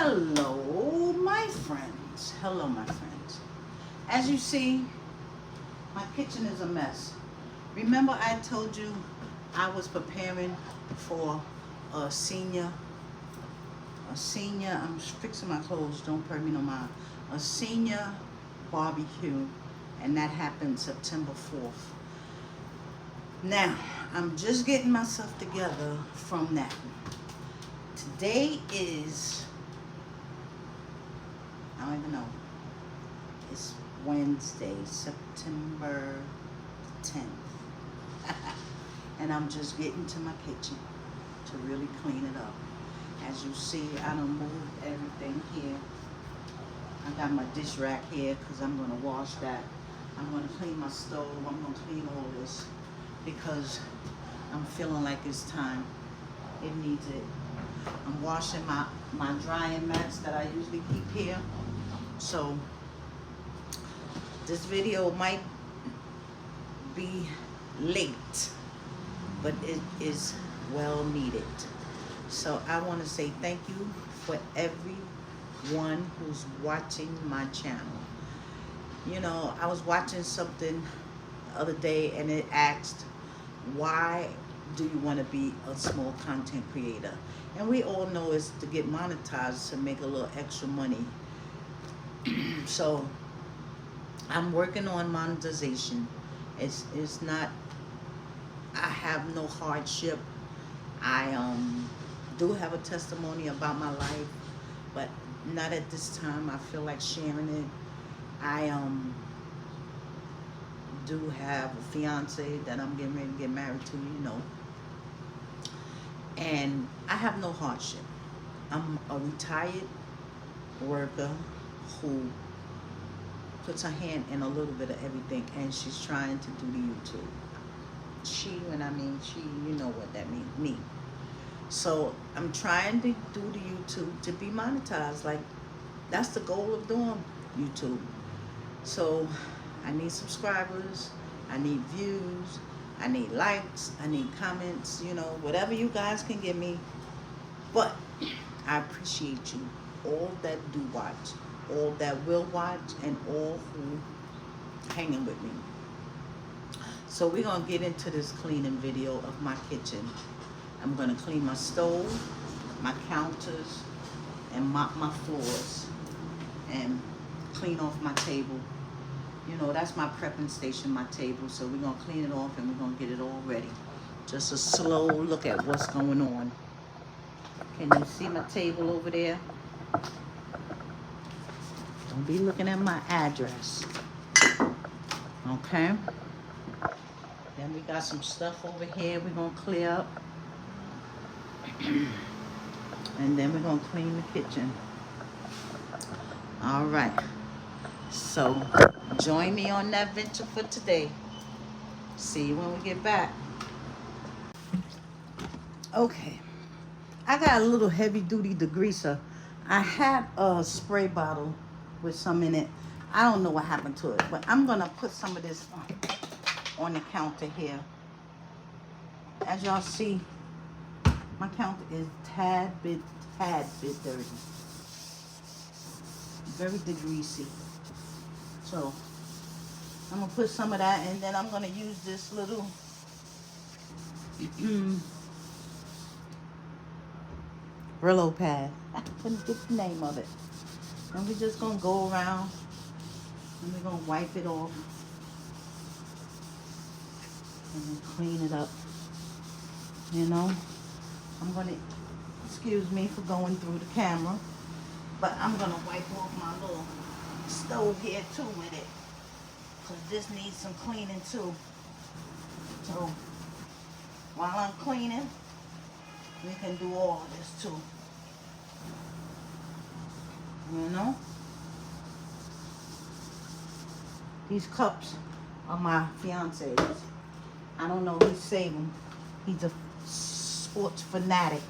Hello, my friends. Hello, my friends. As you see, my kitchen is a mess. Remember I told you I was preparing for a senior, I'm fixing my clothes, don't pay me no mind. A senior barbecue, and that happened September 4th. Now, I'm just getting myself together from that. Today is, I don't even know, it's Wednesday, September 10th. And I'm just getting to my kitchen to really clean it up. As you see, I done moved everything here. I got my dish rack here because I'm going to wash that. I'm going to clean my stove. I'm going to clean all this because I'm feeling like it's time. It needs it. I'm washing my drying mats that I usually keep here. So this video might be late, but it is well needed. So I want to say thank you for everyone who's watching my channel. You know, I was watching something the other day and it asked, why do you want to be a small content creator? And we all know it's to get monetized, to make a little extra money. So I'm working on monetization. It's not, I have no hardship. I do have a testimony about my life, but not at this time. I feel like sharing it. I do have a fiance that I'm getting ready to get married to, you know. And I have no hardship. I'm a retired worker who puts her hand in a little bit of everything, and she's trying to do the YouTube. She, when I mean she, you know what that means, me. So I'm trying to do the YouTube to be monetized. Like, that's the goal of doing YouTube. So I need subscribers, I need views, I need likes, I need comments, you know, whatever you guys can give me. But I appreciate you, all that do watch, all that will watch, and all who hanging with me. So we're gonna get into this cleaning video of my kitchen. I'm gonna clean my stove, my counters, and mop my floors, and clean off my table. You know, that's my prepping station, my table. So we're gonna clean it off and we're gonna get it all ready. Just a slow look at what's going on. Can you see my table over there? Don't be looking at my address. Okay. Then we got some stuff over here we're gonna clear up. And then we're gonna clean the kitchen. All right. So join me on that venture for today. See you when we get back. Okay. I got a little heavy duty degreaser. I had a spray bottle with some in it. I don't know what happened to it, but I'm gonna put some of this on the counter here. As y'all see, my counter is tad bit dirty. Very degreasy. So I'm gonna put some of that, and then I'm gonna use this little Brillo pad. I couldn't get the name of it. And we're just gonna go around and we're gonna wipe it off and then clean it up. You know, I'm gonna, excuse me for going through the camera, but I'm gonna wipe off my little stove here too with it, because this needs some cleaning too. So while I'm cleaning, we can do all of this too. You know, these cups are my fiance's. I don't know, he saved them. He's a sports fanatic,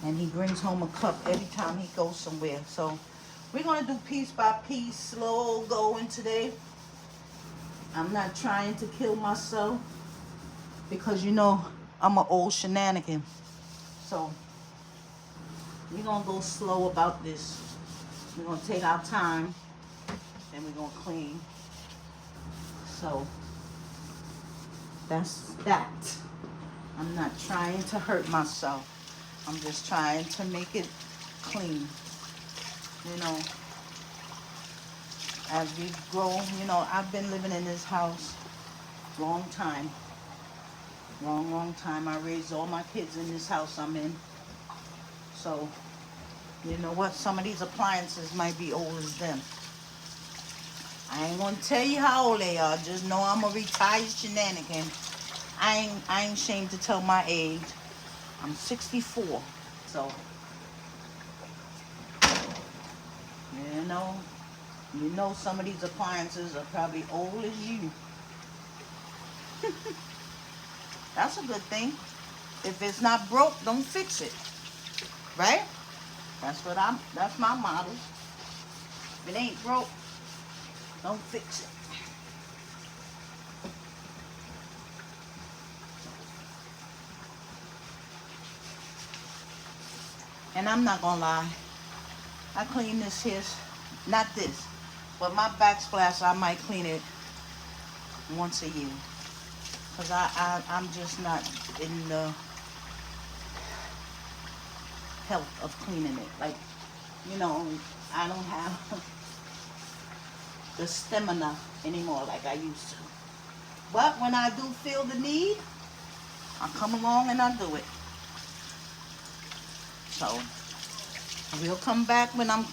and he brings home a cup every time he goes somewhere. So we're gonna do piece by piece, slow going today. I'm not trying to kill myself because, you know, I'm an old shenanigan. So We're gonna go slow about this. We're gonna take our time and we're gonna clean. So that's that. I'm not trying to hurt myself. I'm just trying to make it clean. You know, as we grow, you know, I've been living in this house long time. Long time. I raised all my kids in this house I'm in. So, you know what? Some of these appliances might be old as them. I ain't gonna tell you how old they are. Just know I'm a retired shenanigan. I ain't ashamed to tell my age. I'm 64. So, you know some of these appliances are probably old as you. That's a good thing. If it's not broke, don't fix it. Right? That's my motto. If it ain't broke, don't fix it. And I'm not gonna lie, I clean this here, not this, but my backsplash, I might clean it once a year. Because I'm just not in the health of cleaning it. Like, you know, I don't have the stamina anymore like I used to. But when I do feel the need, I come along and I do it. So we'll come back when I'm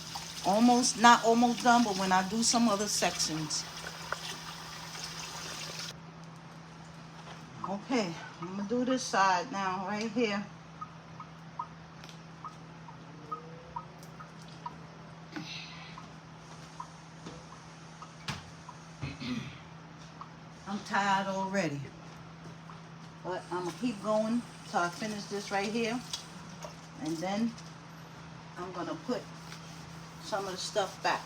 not almost done, but when I do some other sections. Okay, I'm gonna do this side now, right here. I'm tired already, but I'm gonna keep going till I finish this right here, and then I'm gonna put some of the stuff back.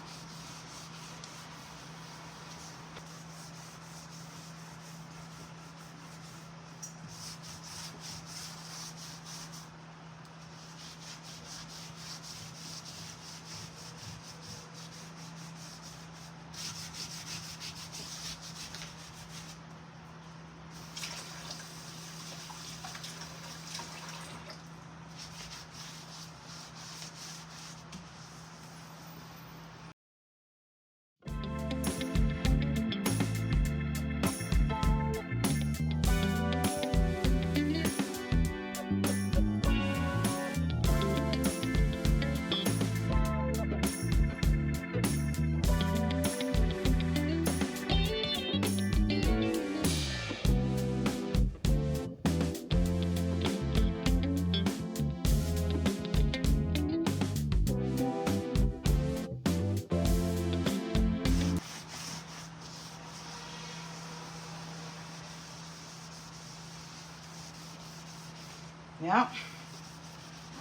Yeah,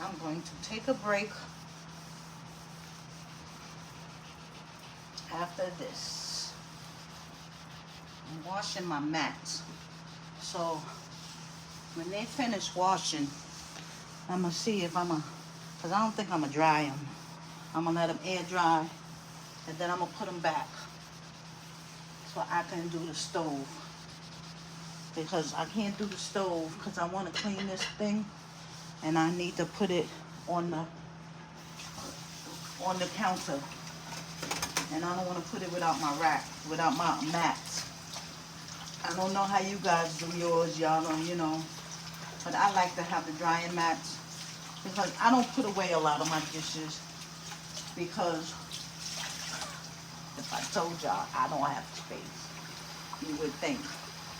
I'm going to take a break after this. I'm washing my mats. So when they finish washing, I'm gonna see if because I don't think I'm gonna dry them. I'm gonna let them air dry, and then I'm gonna put them back so I can do the stove. Because I can't do the stove because I want to clean this thing, and I need to put it on the counter, and I don't want to put it without my rack, without my mats. I don't know how you guys do yours, y'all know, you know, but I like to have the drying mats because I don't put away a lot of my dishes, because if I told y'all I don't have space, you would think.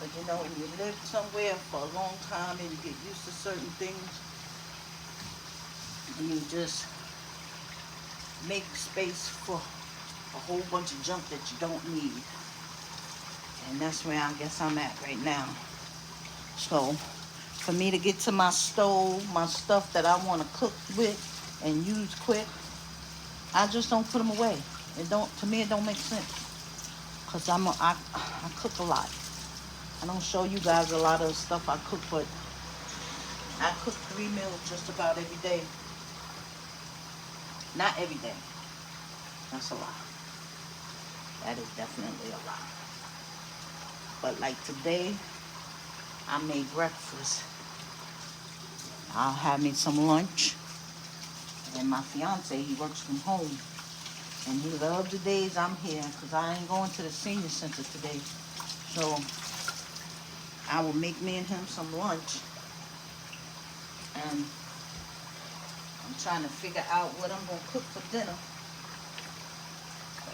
But you know, when you live somewhere for a long time and you get used to certain things, and you just make space for a whole bunch of junk that you don't need. And that's where I guess I'm at right now. So for me to get to my stove, my stuff that I want to cook with and use quick, I just don't put them away. To me it don't make sense, because I cook a lot. I don't show you guys a lot of stuff I cook, but I cook 3 meals just about every day. Not every day. That's a lot. That is definitely a lot. But like today, I made breakfast. I'll have me some lunch. And my fiance, he works from home. And he loves the days I'm here because I ain't going to the senior center today. So I will make me and him some lunch. And I'm trying to figure out what I'm going to cook for dinner. So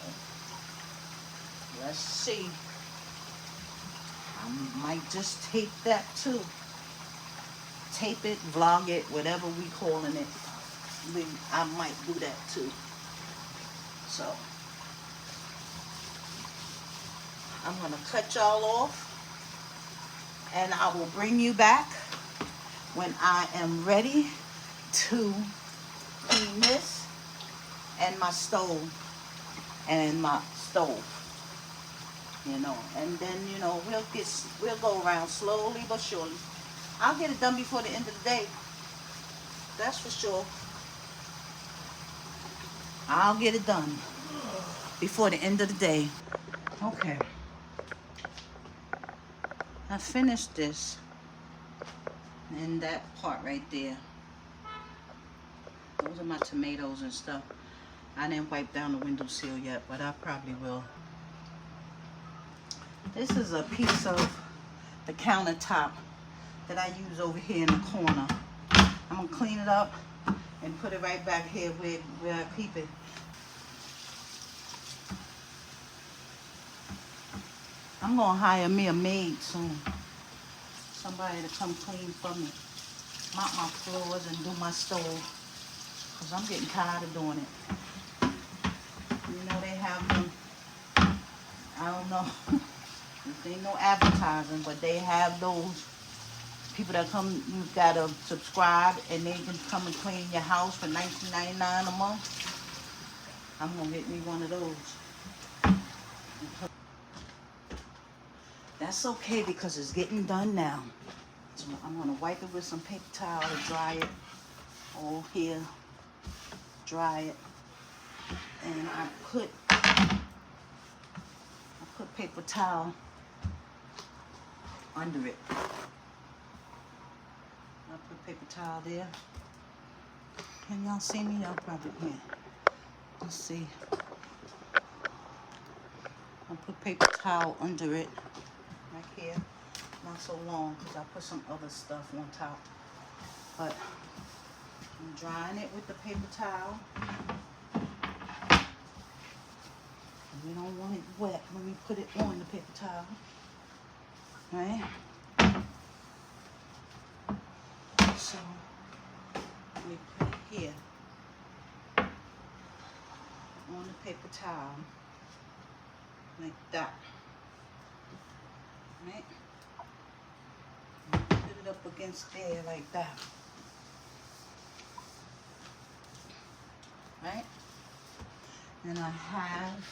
let's see. I might just tape that too. Tape it, vlog it, whatever we calling it. I might do that too. So I'm going to cut y'all off. And I will bring you back when I am ready to clean this and my stove. You know, and then, you know, we'll go around slowly but surely. I'll get it done before the end of the day. That's for sure. I'll get it done before the end of the day. Okay. I finished this and that part right there. Those are my tomatoes and stuff. I didn't wipe down the windowsill yet, but I probably will. This is a piece of the countertop that I use over here in the corner. I'm gonna clean it up and put it right back here where I keep it. I'm gonna hire me a maid soon. Somebody to come clean for me. Mop my floors and do my stove. Cause I'm getting tired of doing it. You know they have them, I don't know, there ain't no advertising, but they have those people that come, you gotta subscribe and they can come and clean your house for $19.99 a month. I'm gonna get me one of those. That's okay because it's getting done now. So I'm gonna wipe it with some paper towel to dry it all here. Dry it. And I put paper towel under it. I put paper towel there. Can y'all see me? Y'all probably can't. Let's see. I put paper towel under it. Right here. Not so long because I put some other stuff on top. But I'm drying it with the paper towel. We don't want it wet when we put it on the paper towel. Right? So, let me put it here on the paper towel. Like that. Right? Put it up against there like that. Right? And I have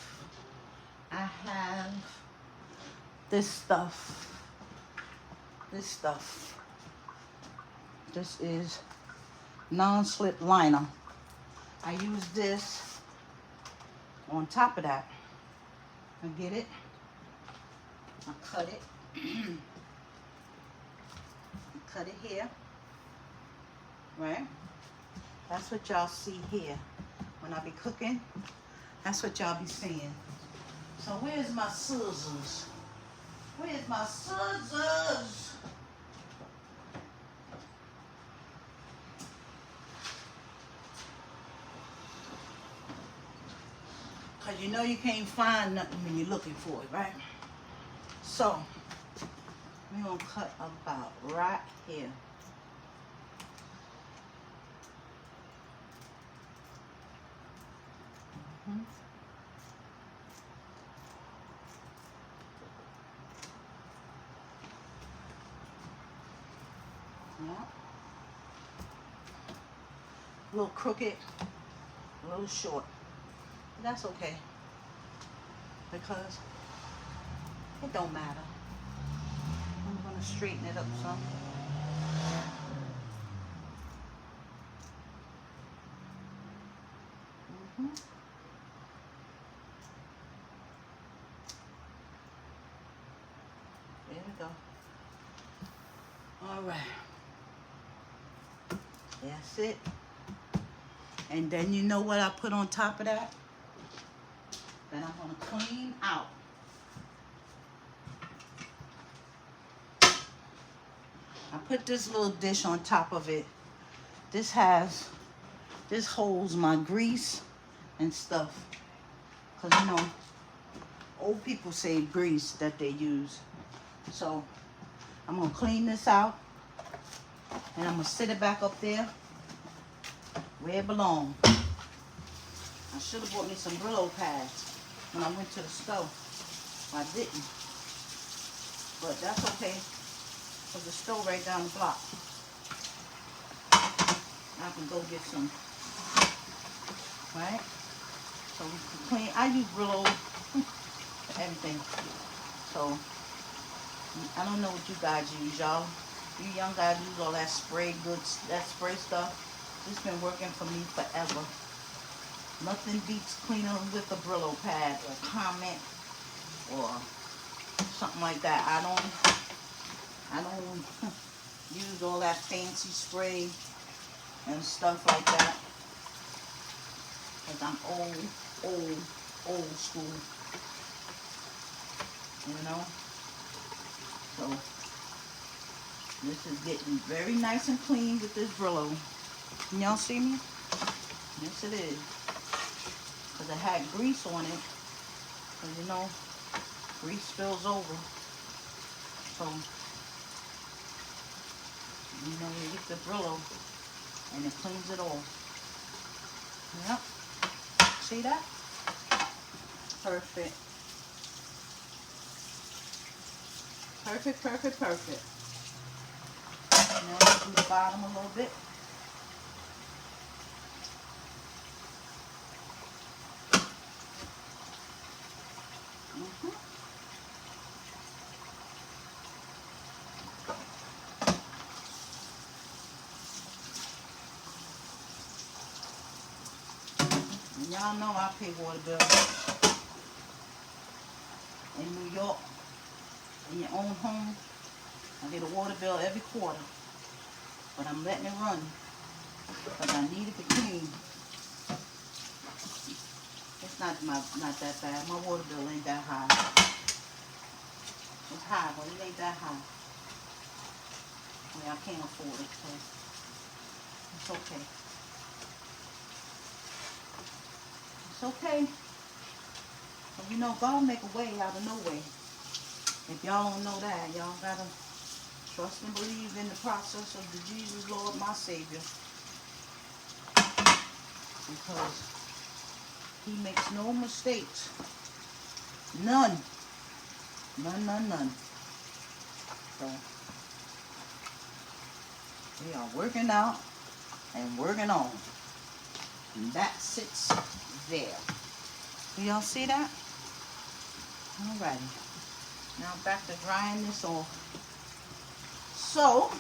this stuff. This is non-slip liner. I use this on top of that. I get it. I cut it. Cut it here. Right? That's what y'all see here. When I be cooking, that's what y'all be seeing. So where's my scissors? Where's my scissors? Because you know you can't find nothing when you're looking for it, right? So, we're going to cut about right here. Yeah. A little crooked, a little short. But that's okay. Because it don't matter. I'm going to straighten it up some. There we go. All right. That's it. And then you know what I put on top of that? That I'm going to clean out. I put this little dish on top of it. This holds my grease and stuff. Because, you know, old people save grease that they use. So, I'm going to clean this out. And I'm going to sit it back up there where it belongs. I should have bought me some Brillo pads when I went to the store. I didn't. But that's okay. Because the store right down the block. I can go get some. Right? So we can clean. I use Brillo for everything. So I don't know what you guys use, y'all. You young guys use all that spray goods, that spray stuff. It's been working for me forever. Nothing beats cleaning with a Brillo pad or Comment or something like that. I don't use all that fancy spray and stuff like that. Because I'm old school. You know? So, this is getting very nice and clean with this Brillo. Y'all see me? Yes, it is. Because it had grease on it. Because, you know, grease spills over. So, you know, you get the Brillo and it cleans it off. Yep. See that? Perfect. Perfect, perfect, perfect. Now let's do the bottom a little bit. And y'all know I pay water bills in New York. In your own home, I get a water bill every quarter. But I'm letting it run because I need it to clean. It's not that bad. My water bill ain't that high. It's high, but it ain't that high. I mean, I can't afford it, so it's okay. It's okay. But you know, God make a way out of no way. If y'all don't know that, y'all gotta trust and believe in the process of the Jesus Lord, my Savior. Because He makes no mistakes. None. None. So, we are working out and working on. And that sits there. Do y'all see that? Alrighty. Now back to drying this off. So,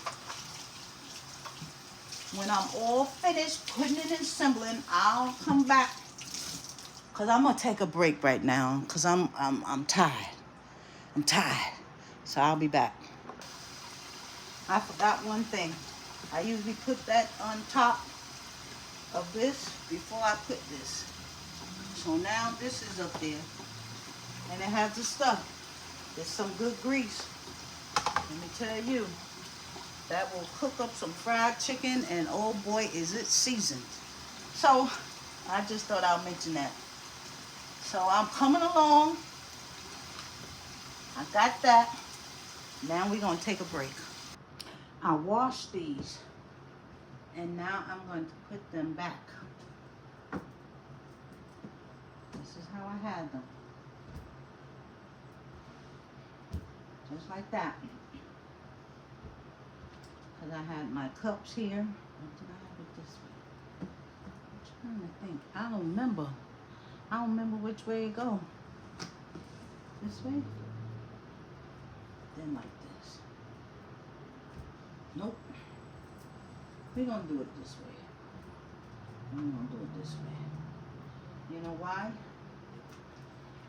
when I'm all finished putting it and assembling, I'll come back. Because I'm going to take a break right now. Because I'm tired. I'm tired. So I'll be back. I forgot one thing. I usually put that on top of this before I put this. So now this is up there. And it has the stuff. There's some good grease. Let me tell you. That will cook up some fried chicken. And oh boy, is it seasoned. So I just thought I'll mention that. So I'm coming along. I got that. Now we're going to take a break. I washed these. And now I'm going to put them back. This is how I had them. Just like that. Because I had my cups here. What did I have it this way? I'm trying to think. I don't remember. I don't remember which way it go. This way? Then like this. Nope. We're going to do it this way. I'm going to do it this way. You know why?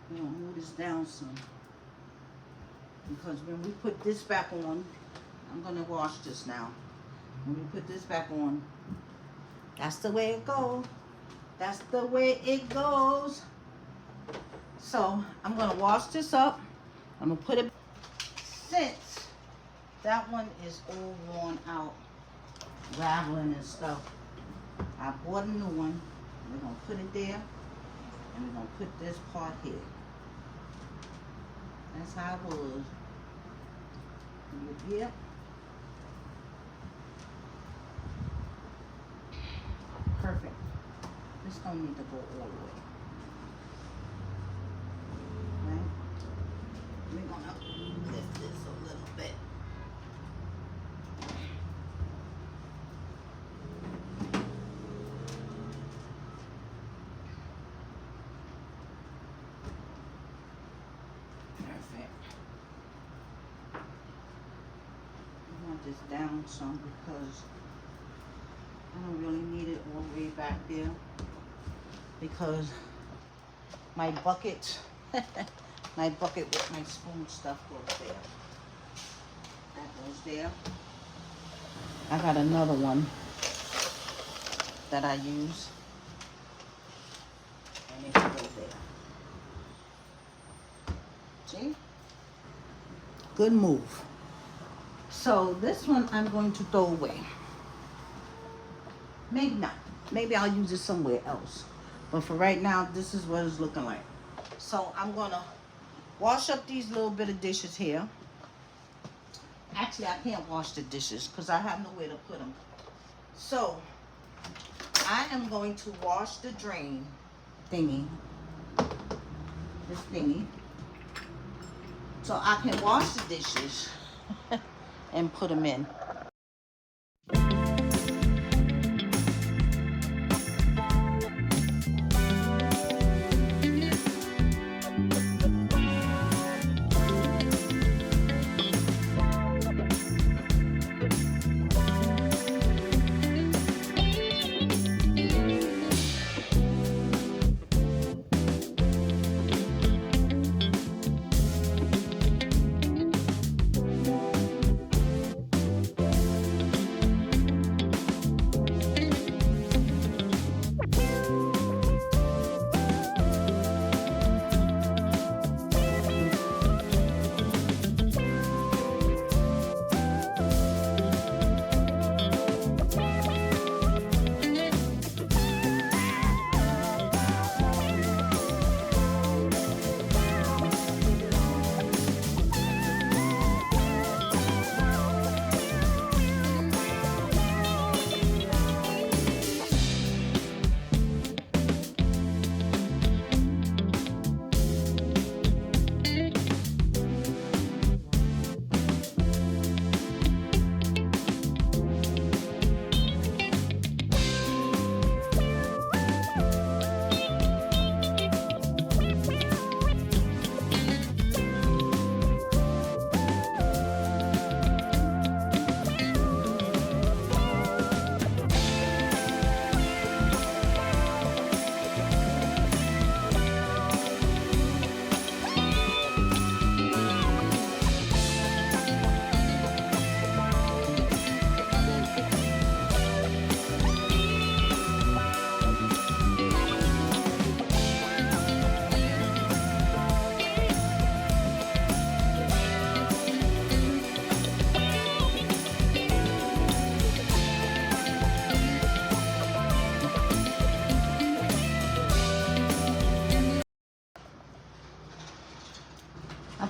We're gonna move this down some. Because when we put this back on, I'm gonna wash this now. When we put this back on, that's the way it goes. That's the way it goes. So I'm gonna wash this up. I'm gonna put it, since that one is all worn out, raveling and stuff. I bought a new one. We're gonna put it there, and we're gonna put this part here. That's how it was. Yep. Perfect. This don't need to go all the way. Right? We're gonna lift this a little bit. Perfect. I want this down some because I don't really need it all the way back there, because my bucket, my bucket with my spoon stuff goes there. That goes there. I got another one that I use, and it can go there. See? Good move. So this one I'm going to throw away. Maybe not. Maybe I'll use it somewhere else. But for right now, this is what it's looking like. So I'm gonna wash up these little bit of dishes here. Actually, I can't wash the dishes because I have nowhere to put them. So I am going to wash the drain thingy. This thingy. So I can wash the dishes and put them in.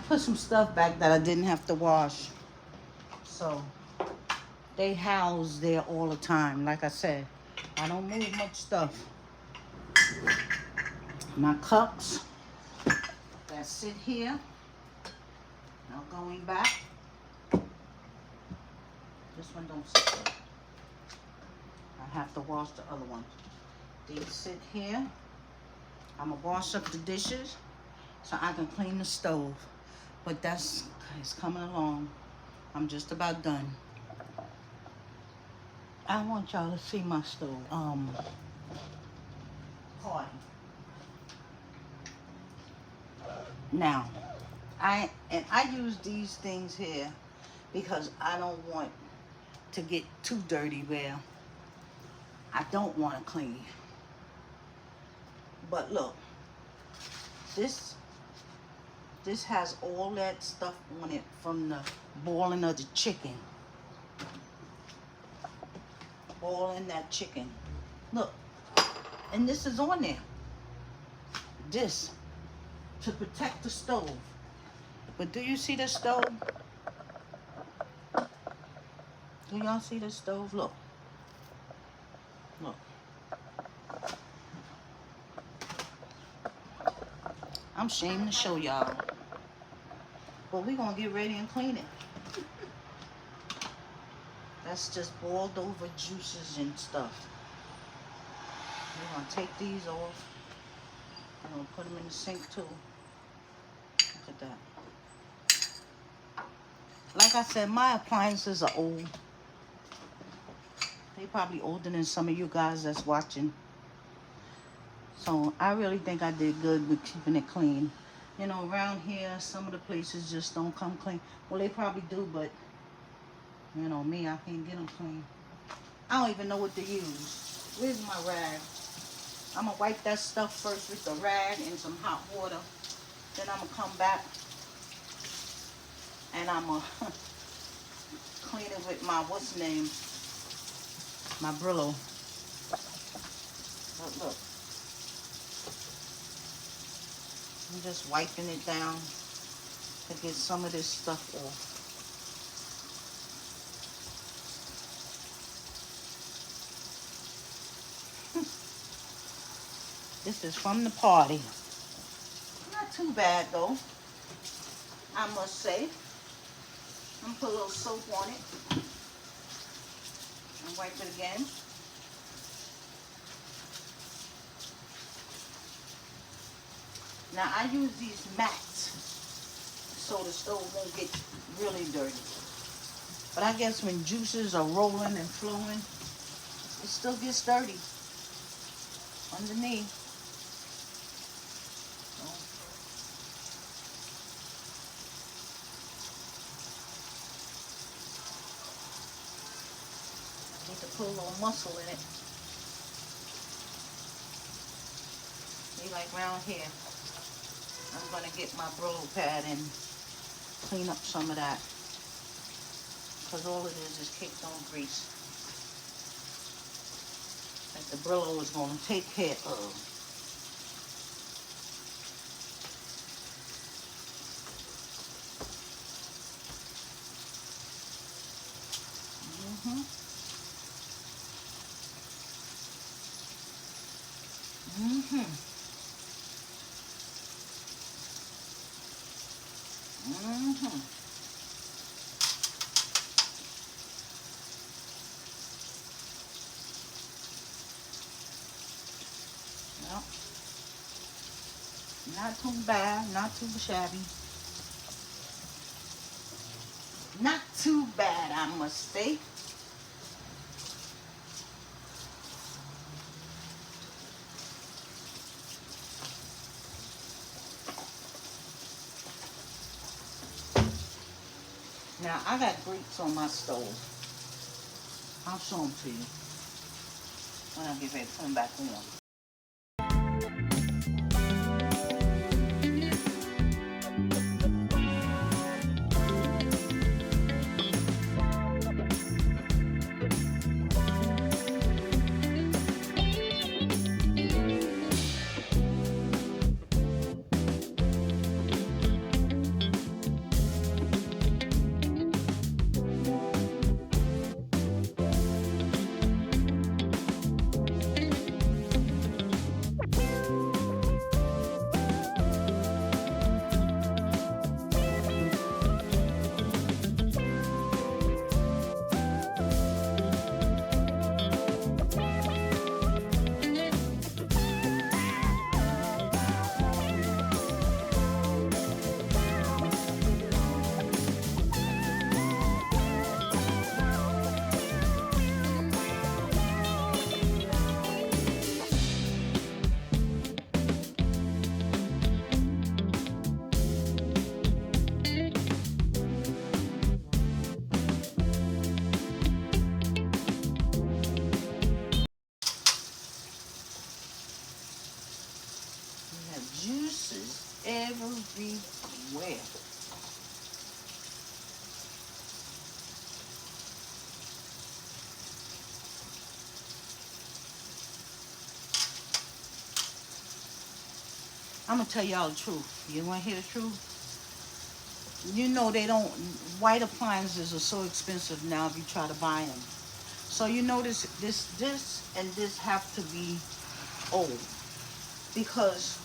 Put some stuff back that I didn't have to wash. So they house there all the time. Like I said, I don't move much stuff. My cups that sit here. Now going back. This one don't sit there. I have to wash the other one. These sit here. I'm gonna wash up the dishes so I can clean the stove. But it's coming along. I'm just about done. I want y'all to see my stove party. Now, I use these things here because I don't want to get too dirty where I don't want to clean. But look, this has all that stuff on it from the boiling of the chicken. Boiling that chicken. Look, and this is on there. This to protect the stove. But do you see the stove? Do y'all see the stove? Look. Look. I'm ashamed to show y'all. But we're going to get ready and clean it. That's just boiled over juices and stuff. We're going to take these off. I'm going to put them in the sink too. Look at that. Like I said, my appliances are old. They probably older than some of you guys that's watching. So I really think I did good with keeping it clean. You know, around here, some of the places just don't come clean. Well, they probably do, but, you know, me, I can't get them clean. I don't even know what to use. Where's my rag? I'm going to wipe that stuff first with the rag and some hot water. Then I'm going to come back and I'm going to clean it with my, what's the name? My Brillo. But look. I'm just wiping it down to get some of this stuff off. This is from the party. Not too bad though, I must say. I'm gonna put a little soap on it and wipe it again. Now I use these mats so the stove won't get really dirty. But I guess when juices are rolling and flowing, it still gets dirty underneath. So, I need to put a little muscle in it. See, like around here. I'm going to get my Brillo pad and clean up some of that. Because all it is caked on grease. That the Brillo is going to take care of. Mm-hmm. Mm-hmm. Mm-hmm. Well, not too bad, not too shabby. Not too bad, I must say. Now, I got grapes on my stove. I'll show them to you when I get ready to put them back on. We have juices everywhere. I'm gonna tell y'all the truth. You wanna hear the truth? You know they don't, white appliances are so expensive now if you try to buy them. So you notice this and this have to be old, because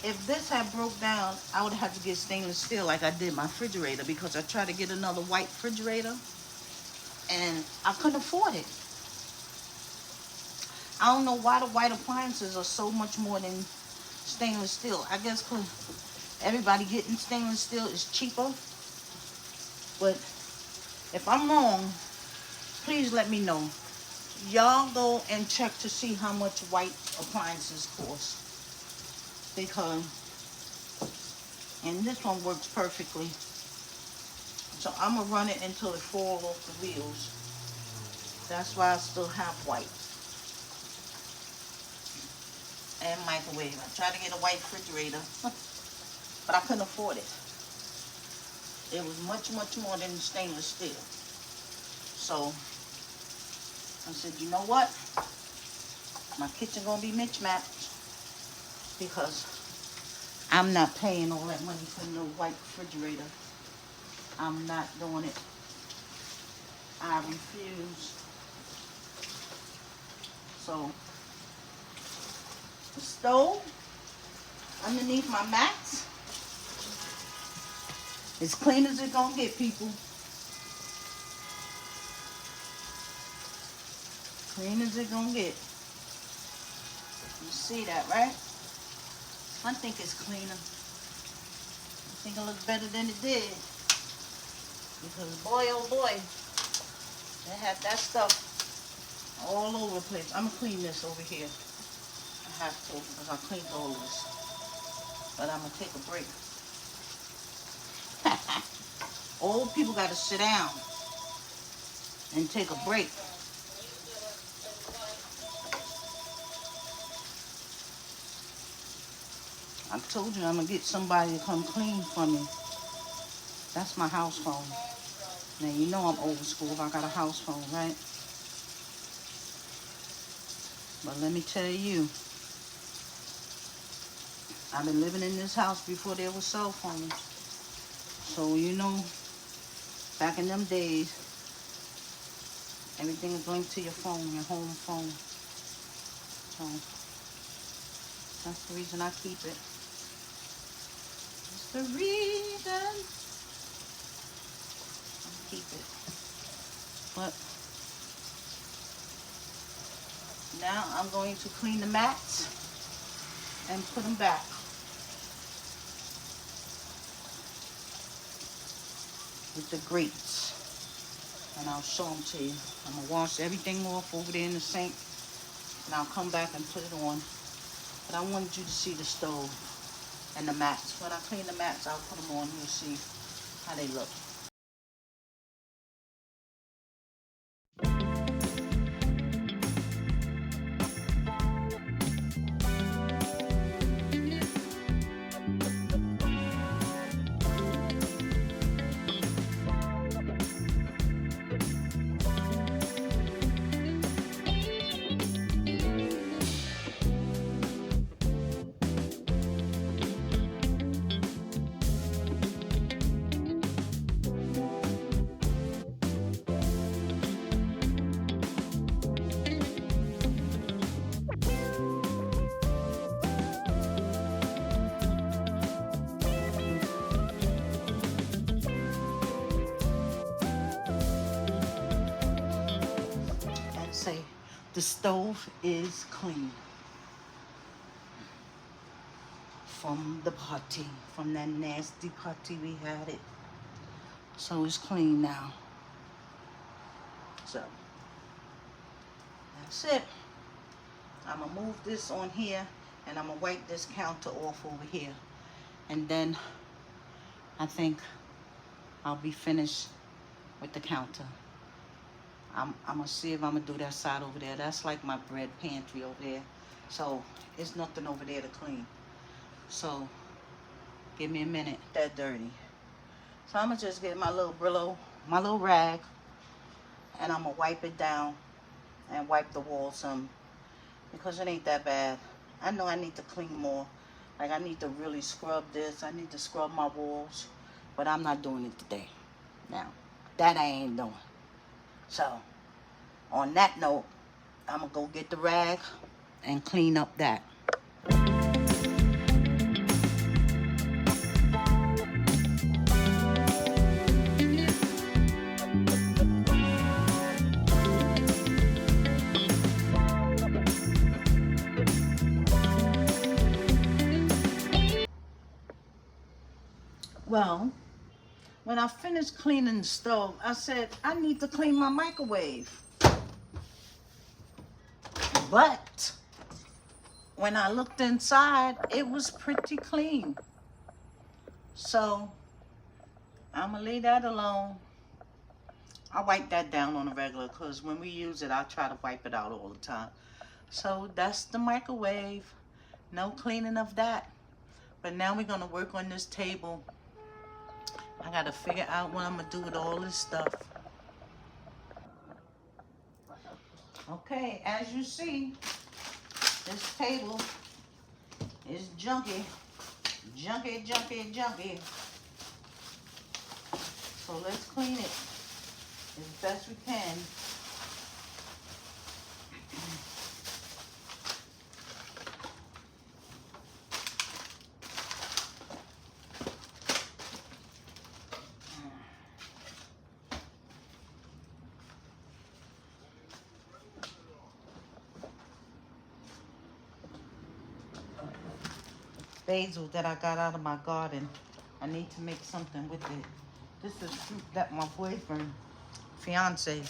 if this had broke down, I would have to get stainless steel like I did my refrigerator, because I tried to get another white refrigerator and I couldn't afford it. I don't know why the white appliances are so much more than stainless steel. I guess because everybody getting stainless steel is cheaper. But if I'm wrong, please let me know. Y'all go and check to see how much white appliances cost. Because, and this one works perfectly. So I'm going to run it until it falls off the wheels. That's why I still have white. And microwave. I tried to get a white refrigerator, but I couldn't afford it. It was much, much more than stainless steel. So I said, you know what? My kitchen gonna be mismatched, because I'm not paying all that money for no white refrigerator. I'm not doing it. I refuse. So the stove underneath my mats, as clean as it gonna get, people. Clean as it gonna get. You see that, right? I think it's cleaner. I think it looks better than it did. Because boy, oh boy, they had that stuff all over the place. I'm gonna clean this over here. I have to, because I cleaned all this. But I'm gonna take a break. Old people gotta sit down and take a break. I told you I'm gonna get somebody to come clean for me. That's my house phone. Now you know I'm old school if I got a house phone, right? But let me tell you, I've been living in this house before there was cell phones. So you know, back in them days, everything is linked to your phone, your home phone. So that's the reason I keep it. That's the reason I keep it. But now I'm going to clean the mats and put them back. With the grates. And I'll show them to you. I'm going to wash everything off over there in the sink. And I'll come back and put it on. But I wanted you to see the stove and the mats. When I clean the mats, I'll put them on. You'll see how they look. Say the stove is clean from the party, from that nasty party we had it. So it's clean now. So that's it. I'm gonna move this on here and I'm gonna wipe this counter off over here, and then I think I'll be finished with the counter. I'm gonna see if I'm gonna do that side over there. That's like my bread pantry over there. So it's nothing over there to clean. So give me a minute. That dirty. So I'm gonna just get my little Brillo, my little rag, and I'm gonna wipe it down and wipe the wall some because it ain't that bad. I know I need to clean more. Like I need to really scrub this. I need to scrub my walls, but I'm not doing it today. Now, that I ain't doing. So, on that note, I'm gonna go get the rag and clean up that. Well, when I finished cleaning the stove, I said, I need to clean my microwave. But when I looked inside, it was pretty clean. So I'm gonna leave that alone. I wipe that down on a regular because when we use it, I try to wipe it out all the time. So that's the microwave. No cleaning of that. But now we're gonna work on this table. I gotta figure out what I'm gonna do with all this stuff. Okay, as you see, this table is junky. Junky, junky, junky. So let's clean it as best we can. Basil that I got out of my garden. I need to make something with it. This is fruit that my boyfriend, fiance,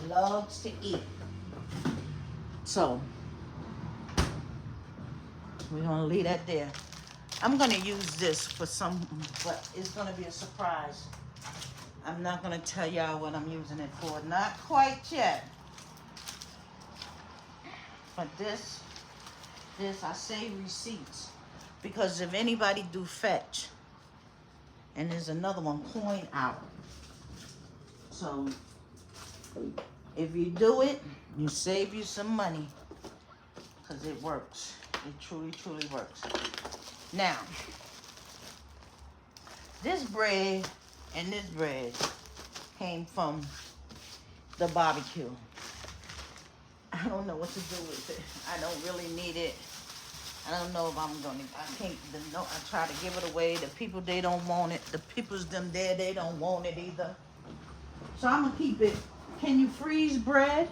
loves to eat. So we're gonna leave that there. I'm gonna use this for some, but it's gonna be a surprise. I'm not gonna tell y'all what I'm using it for. Not quite yet. But this I say receipts. Because if anybody do fetch, and there's another one, coin out. So if you do it, you save you some money. Because it works. It truly, truly works. Now, this bread and this bread came from the barbecue. I don't know what to do with it. I don't really need it. I don't know if I'm gonna, I can't, no, I try to give it away. The people, they don't want it. The people's them there, they don't want it either. So I'm gonna keep it. Can you freeze bread?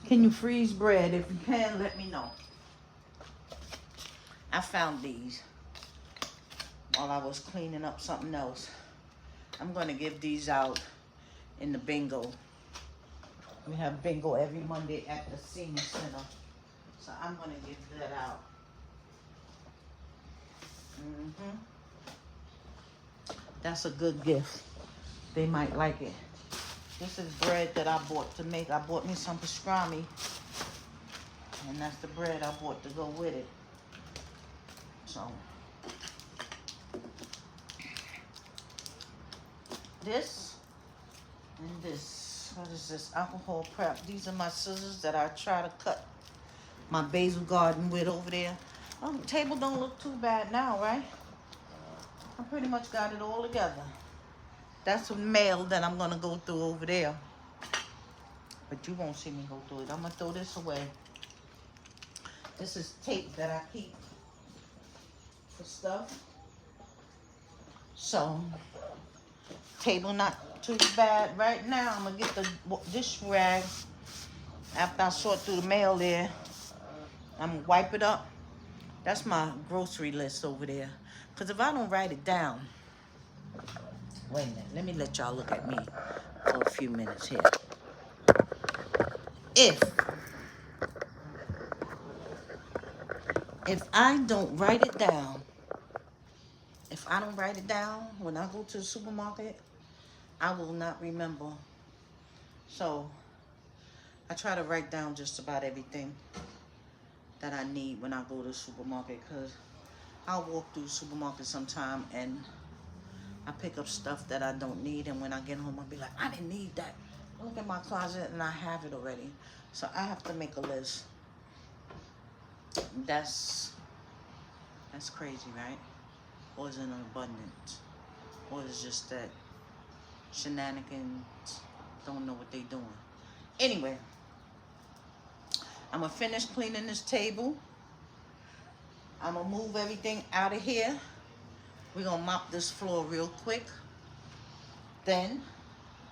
Can you freeze bread? If you can, let me know. I found these while I was cleaning up something else. I'm gonna give these out in the bingo. We have bingo every Monday at the senior center. So I'm gonna give that out. That's a good gift. They might like it. This is bread that I bought to make. I bought me some pastrami. And that's the bread I bought to go with it. So this and this. What is this? Alcohol prep. These are my scissors that I try to cut my basil garden with over there. Oh, the table don't look too bad now, right? I pretty much got it all together. That's a mail that I'm gonna go through over there. But you won't see me go through it. I'm gonna throw this away. This is tape that I keep for stuff. So, table not too bad right now. I'm gonna get the dish rag after I sort through the mail there. I'm gonna wipe it up. That's my grocery list over there. Because if I don't write it down, wait a minute, let me let y'all look at me for a few minutes here. If I don't write it down, when I go to the supermarket, I will not remember. So I try to write down just about everything that I need when I go to the supermarket, because I'll walk through the supermarket sometime and I pick up stuff that I don't need, and when I get home I'll be like, I didn't need that. I look at my closet and I have it already. So I have to make a list. That's crazy, right? Or is it an abundance? Or is it just that shenanigans don't know what they doing? Anyway, I'm gonna finish cleaning this table. I'm gonna move everything out of here. We're gonna mop this floor real quick. Then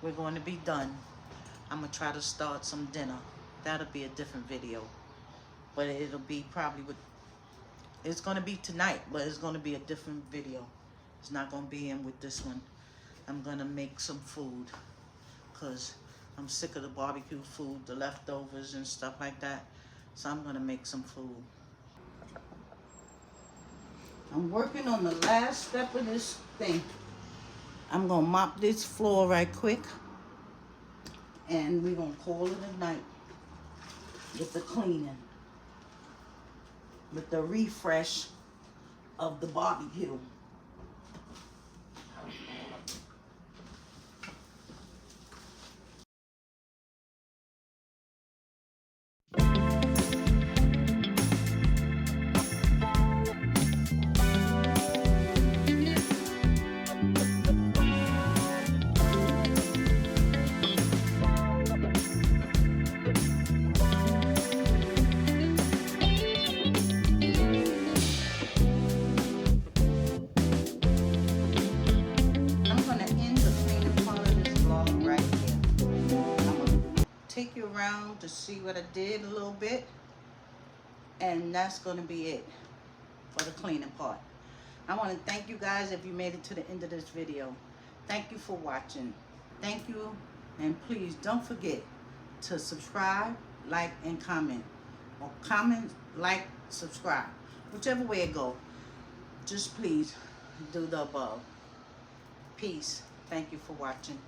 we're going to be done. I'm gonna try to start some dinner. That'll be a different video, but it'll be probably with, it's gonna be tonight, but it's gonna be a different video. It's not gonna be in with this one. I'm gonna make some food, cause I'm sick of the barbecue food, the leftovers and stuff like that. So I'm gonna make some food. I'm working on the last step of this thing. I'm gonna mop this floor right quick, and we're gonna call it a night with the cleaning, with the refresh of the barbecue. Take you around to see what I did a little bit, and that's going to be it for the cleaning part. I want to thank you guys if you made it to the end of this video. Thank you for watching. Thank you, and please don't forget to subscribe, like, and comment, or comment, like, subscribe, whichever way it go. Just please do the above. Peace. Thank you for watching.